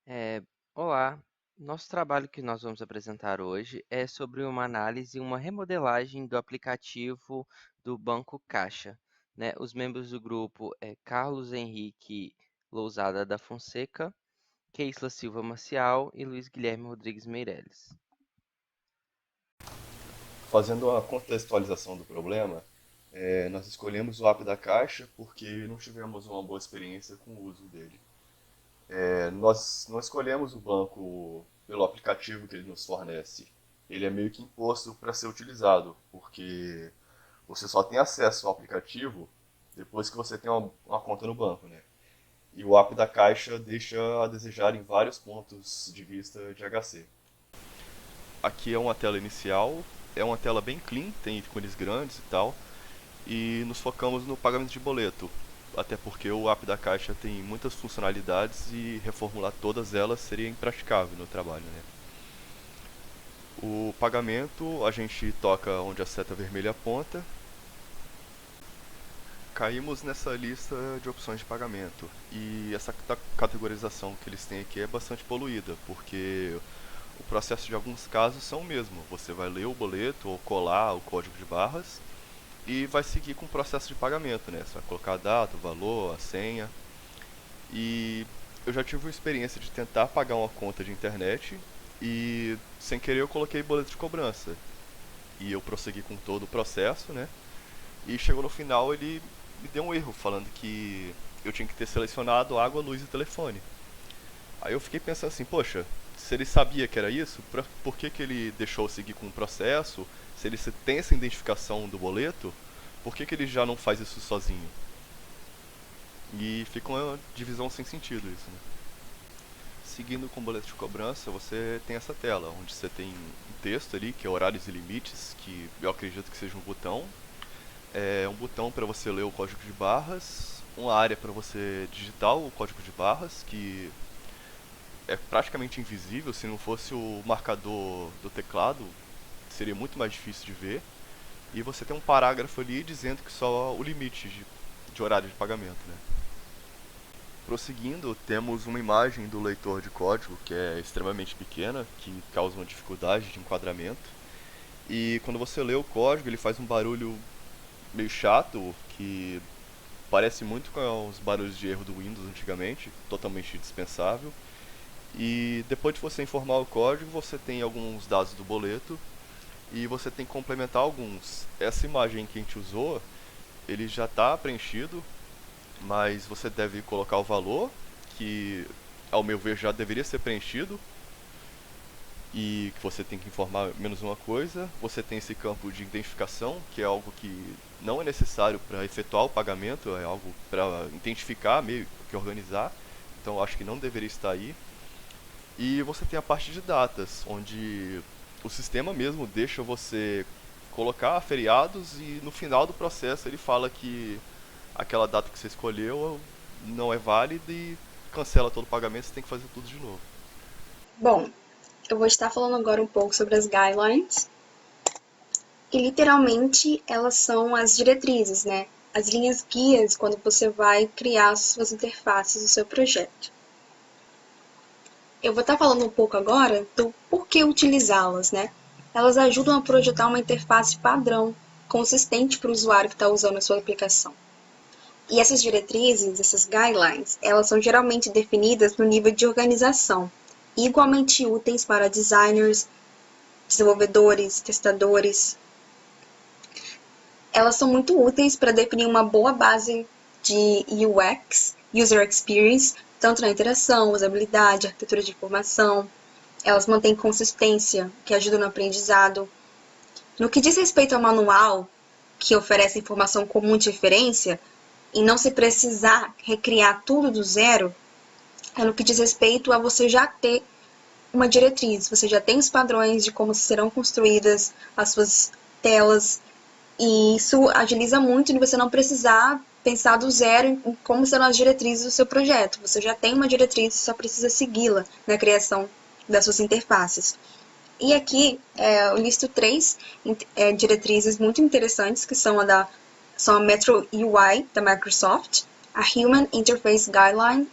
É, olá, nosso trabalho que nós vamos apresentar hoje é sobre uma análise e uma remodelagem do aplicativo do Banco Caixa, né? Os membros do grupo é Carlos Henrique Lousada da Fonseca, Keisla Silva Maciel e Luiz Guilherme Rodrigues Meireles. Fazendo uma contextualização do problema, nós escolhemos o app da Caixa porque não tivemos uma boa experiência com o uso dele. Nós não escolhemos o banco pelo aplicativo que ele nos fornece. Ele é meio que imposto para ser utilizado, porque você só tem acesso ao aplicativo depois que você tem uma conta no banco, né? E o app da Caixa deixa a desejar em vários pontos de vista de HC. Aqui é uma tela inicial, é uma tela bem clean, tem ícones grandes e tal, e nos focamos no pagamento de boleto, até porque o app da Caixa tem muitas funcionalidades e reformular todas elas seria impraticável no trabalho, né? O pagamento a gente toca onde a seta vermelha aponta. Caímos nessa lista de opções de pagamento e essa categorização que eles têm aqui é bastante poluída, porque o processo de alguns casos são o mesmo. Você vai ler o boleto ou colar o código de barras e vai seguir com o processo de pagamento, né? Você vai colocar a data, o valor, a senha. E eu já tive uma experiência de tentar pagar uma conta de internet e sem querer eu coloquei boleto de cobrança. E eu prossegui com todo o processo, né? E chegou no final ele me deu um erro falando que eu tinha que ter selecionado água, luz e telefone. Aí eu fiquei pensando assim, poxa, se ele sabia que era isso, por que ele deixou eu seguir com o processo? Se ele tem essa identificação do boleto, por que ele já não faz isso sozinho? E fica uma divisão sem sentido isso, né? Seguindo com o boleto de cobrança, você tem essa tela, onde você tem um texto ali, que é horários e limites, que eu acredito que seja um botão. É um botão para você ler o código de barras, uma área para você digitar o código de barras, que é praticamente invisível. Se não fosse o marcador do teclado, seria muito mais difícil de ver. E você tem um parágrafo ali dizendo que só o limite de horário de pagamento, né? Prosseguindo, temos uma imagem do leitor de código que é extremamente pequena, que causa uma dificuldade de enquadramento. E quando você lê o código, ele faz um barulho meio chato, que parece muito com os barulhos de erro do Windows antigamente, totalmente dispensável. E depois de você informar o código, você tem alguns dados do boleto e você tem que complementar alguns. Essa imagem que a gente usou, ele já está preenchido, mas você deve colocar o valor, que ao meu ver já deveria ser preenchido, e que você tem que informar menos uma coisa. Você tem esse campo de identificação, que é algo que não é necessário para efetuar o pagamento, é algo para identificar, meio que organizar. Então acho que não deveria estar aí. E você tem a parte de datas, onde o sistema mesmo deixa você colocar feriados e no final do processo ele fala que aquela data que você escolheu não é válida e cancela todo o pagamento, você tem que fazer tudo de novo. Bom, eu vou estar falando agora um pouco sobre as guidelines, que literalmente elas são as diretrizes, né? As linhas guias quando você vai criar suas interfaces do seu projeto. Eu vou estar falando um pouco agora do porquê utilizá-las, né? Elas ajudam a projetar uma interface padrão, consistente para o usuário que está usando a sua aplicação. E essas diretrizes, essas guidelines, elas são geralmente definidas no nível de organização, igualmente úteis para designers, desenvolvedores, testadores. Elas são muito úteis para definir uma boa base de UX, User Experience, tanto na interação, usabilidade, arquitetura de informação. Elas mantêm consistência, que ajuda no aprendizado. No que diz respeito ao manual, que oferece informação comum de referência, e não se precisar recriar tudo do zero, é no que diz respeito a você já ter uma diretriz, você já tem os padrões de como serão construídas as suas telas, e isso agiliza muito de você não precisar pensar do zero em como serão as diretrizes do seu projeto. Você já tem uma diretriz, só precisa segui-la na criação das suas interfaces. E aqui eu listo três diretrizes muito interessantes, que são a Metro UI da Microsoft, a Human Interface Guideline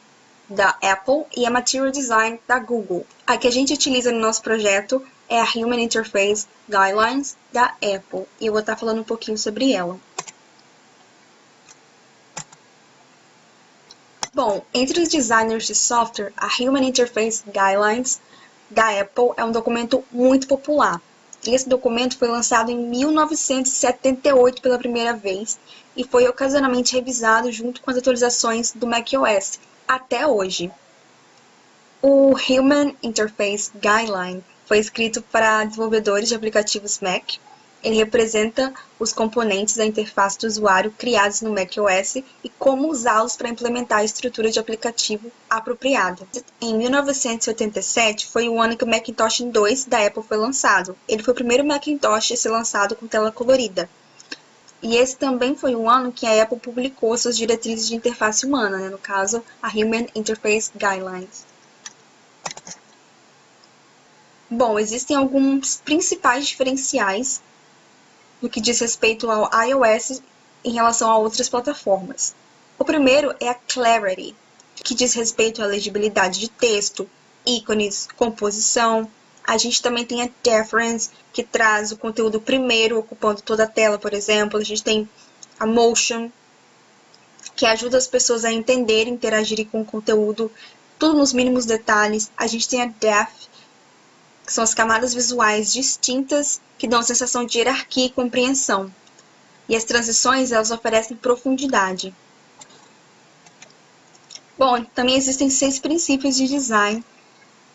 da Apple e a Material Design da Google. A que a gente utiliza no nosso projeto é a Human Interface Guidelines da Apple, e eu vou estar falando um pouquinho sobre ela. Bom, entre os designers de software, a Human Interface Guidelines da Apple é um documento muito popular. Esse documento foi lançado em 1978 pela primeira vez e foi ocasionalmente revisado junto com as atualizações do macOS até hoje. O Human Interface Guideline foi escrito para desenvolvedores de aplicativos Mac. Ele representa os componentes da interface do usuário criados no macOS e como usá-los para implementar a estrutura de aplicativo apropriada. Em 1987 foi o ano que o Macintosh 2 da Apple foi lançado. Ele foi o primeiro Macintosh a ser lançado com tela colorida. E esse também foi o ano que a Apple publicou suas diretrizes de interface humana, no caso, a Human Interface Guidelines. Bom, existem alguns principais diferenciais no que diz respeito ao iOS em relação a outras plataformas. O primeiro é a Clarity, que diz respeito à legibilidade de texto, ícones, composição. A gente também tem a Deference, que traz o conteúdo primeiro, ocupando toda a tela, por exemplo. A gente tem a Motion, que ajuda as pessoas a entenderem, interagirem com o conteúdo, tudo nos mínimos detalhes. A gente tem a Depth, que são as camadas visuais distintas que dão a sensação de hierarquia e compreensão. E as transições, elas oferecem profundidade. Bom, também existem 6 princípios de design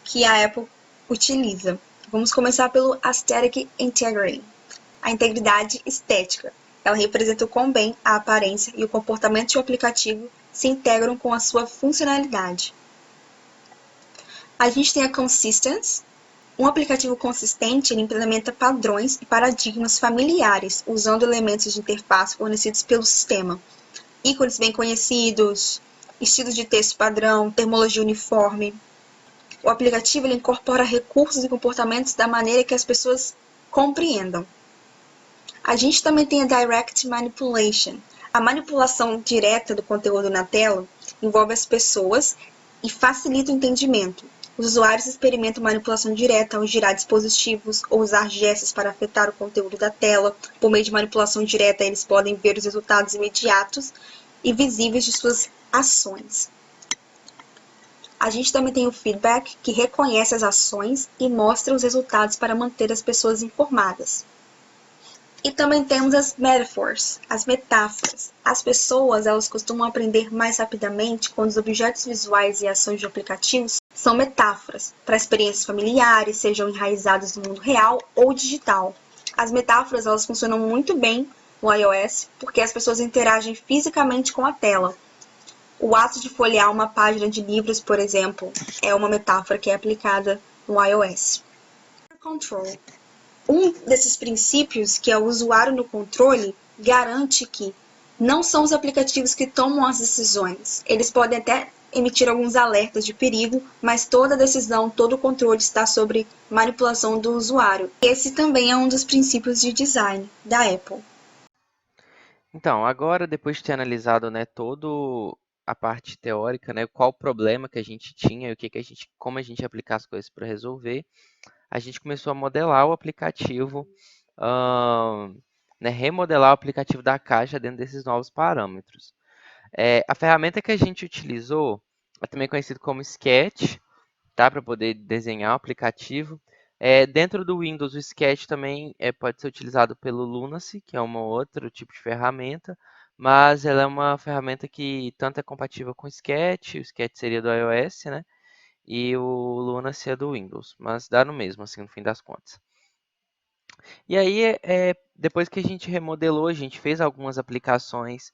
que a Apple utiliza. Vamos começar pelo Aesthetic Integrity, a integridade estética. Ela representa o quão bem a aparência e o comportamento de um aplicativo se integram com a sua funcionalidade. A gente tem a Consistency. Um aplicativo consistente ele implementa padrões e paradigmas familiares, usando elementos de interface fornecidos pelo sistema. Ícones bem conhecidos, estilos de texto padrão, terminologia uniforme. O aplicativo ele incorpora recursos e comportamentos da maneira que as pessoas compreendam. A gente também tem a Direct Manipulation. A manipulação direta do conteúdo na tela envolve as pessoas e facilita o entendimento. Os usuários experimentam manipulação direta ao girar dispositivos ou usar gestos para afetar o conteúdo da tela. Por meio de manipulação direta, eles podem ver os resultados imediatos e visíveis de suas ações. A gente também tem o feedback, que reconhece as ações e mostra os resultados para manter as pessoas informadas. E também temos as metaphors, as metáforas. As pessoas elas costumam aprender mais rapidamente quando os objetos visuais e ações de aplicativos são metáforas para experiências familiares, sejam enraizadas no mundo real ou digital. As metáforas elas funcionam muito bem no iOS porque as pessoas interagem fisicamente com a tela. O ato de folhear uma página de livros, por exemplo, é uma metáfora que é aplicada no iOS. Control. Um desses princípios, que é o usuário no controle, garante que não são os aplicativos que tomam as decisões. Eles podem até emitir alguns alertas de perigo, mas toda a decisão, todo o controle está sobre manipulação do usuário. Esse também é um dos princípios de design da Apple. Então, agora, depois de ter analisado, né, toda a parte teórica, né, qual o problema que a gente tinha e como a gente ia aplicar as coisas para resolver, a gente começou a modelar o aplicativo, né, remodelar o aplicativo da caixa dentro desses novos parâmetros. A ferramenta que a gente utilizou é também conhecido como Sketch, tá, para poder desenhar o aplicativo. Dentro do Windows, o Sketch também pode ser utilizado pelo Lunacy, que é um outro tipo de ferramenta, mas ela é uma ferramenta que tanto é compatível com o Sketch seria do iOS, né? E o Lunacy é do Windows, mas dá no mesmo, assim, no fim das contas. E aí, depois que a gente remodelou, a gente fez algumas aplicações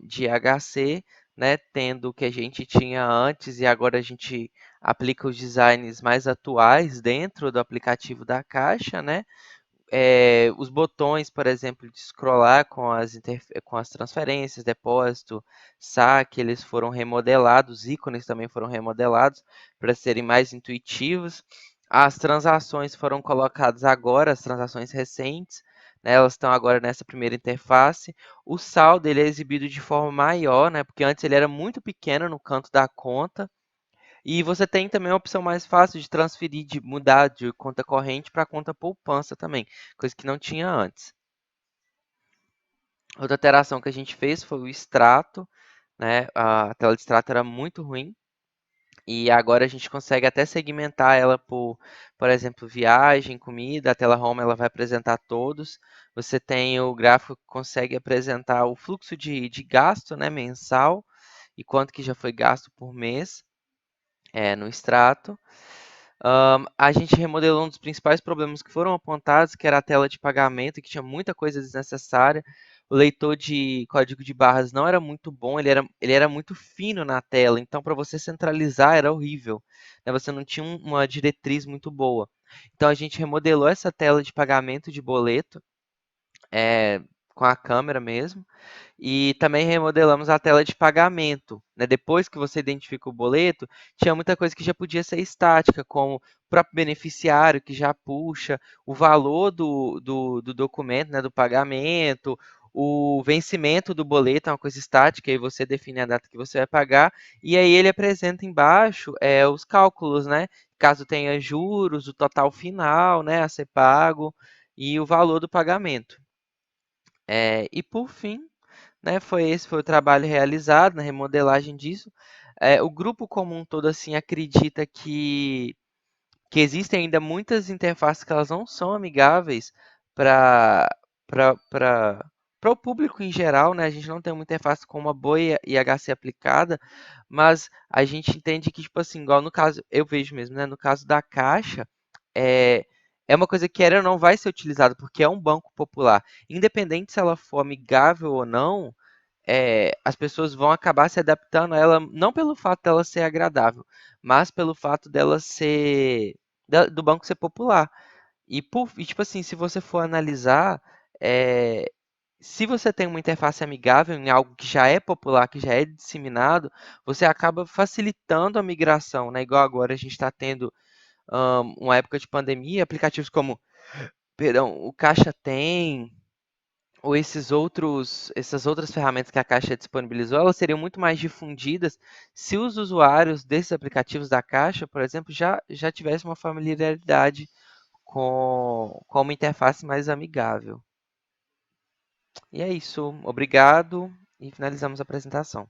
de HC, né, tendo o que a gente tinha antes e agora a gente aplica os designs mais atuais dentro do aplicativo da caixa, né? Os botões, por exemplo, de scrollar com as transferências, depósito, saque, eles foram remodelados, os ícones também foram remodelados para serem mais intuitivos. As transações foram colocadas agora, as transações recentes, né? Elas estão agora nessa primeira interface. O saldo ele é exibido de forma maior, né? Porque antes ele era muito pequeno no canto da conta. E você tem também a opção mais fácil de transferir, de mudar de conta corrente para conta poupança também, coisa que não tinha antes. Outra alteração que a gente fez foi o extrato, né? A tela de extrato era muito ruim. E agora a gente consegue até segmentar ela por exemplo, viagem, comida. A tela Home ela vai apresentar todos. Você tem o gráfico que consegue apresentar o fluxo de gasto, né, mensal e quanto que já foi gasto por mês no extrato. A gente remodelou um dos principais problemas que foram apontados, que era a tela de pagamento, que tinha muita coisa desnecessária. O leitor de código de barras não era muito bom, ele era muito fino na tela, então para você centralizar era horrível, né? Você não tinha uma diretriz muito boa. Então a gente remodelou essa tela de pagamento de boleto, com a câmera mesmo. E também remodelamos a tela de pagamento, né? Depois que você identifica o boleto, tinha muita coisa que já podia ser estática, como o próprio beneficiário que já puxa, o valor do documento, né, do pagamento, o vencimento do boleto é uma coisa estática, e você define a data que você vai pagar, e aí ele apresenta embaixo os cálculos, né? Caso tenha juros, o total final, né, a ser pago e o valor do pagamento. E por fim, né, esse foi o trabalho realizado na remodelagem disso. O grupo como um todo assim acredita que existem ainda muitas interfaces que elas não são amigáveis para para o público em geral, né? A gente não tem uma interface com uma boa IHC aplicada, mas a gente entende que, tipo assim, igual no caso, eu vejo mesmo, né? No caso da Caixa, é, é uma coisa que era ou não vai ser utilizada, porque é um banco popular. Independente se ela for amigável ou não, as pessoas vão acabar se adaptando a ela, não pelo fato dela ser agradável, mas pelo fato dela ser do banco ser popular. E tipo assim, se você for analisar, é, se você tem uma interface amigável em algo que já é popular, que já é disseminado, você acaba facilitando a migração, né? Igual agora a gente está tendo uma época de pandemia, aplicativos como, perdão, o Caixa Tem, ou essas outras ferramentas que a Caixa disponibilizou, elas seriam muito mais difundidas se os usuários desses aplicativos da Caixa, por exemplo, já tivessem uma familiaridade com uma interface mais amigável. E é isso. Obrigado e finalizamos a apresentação.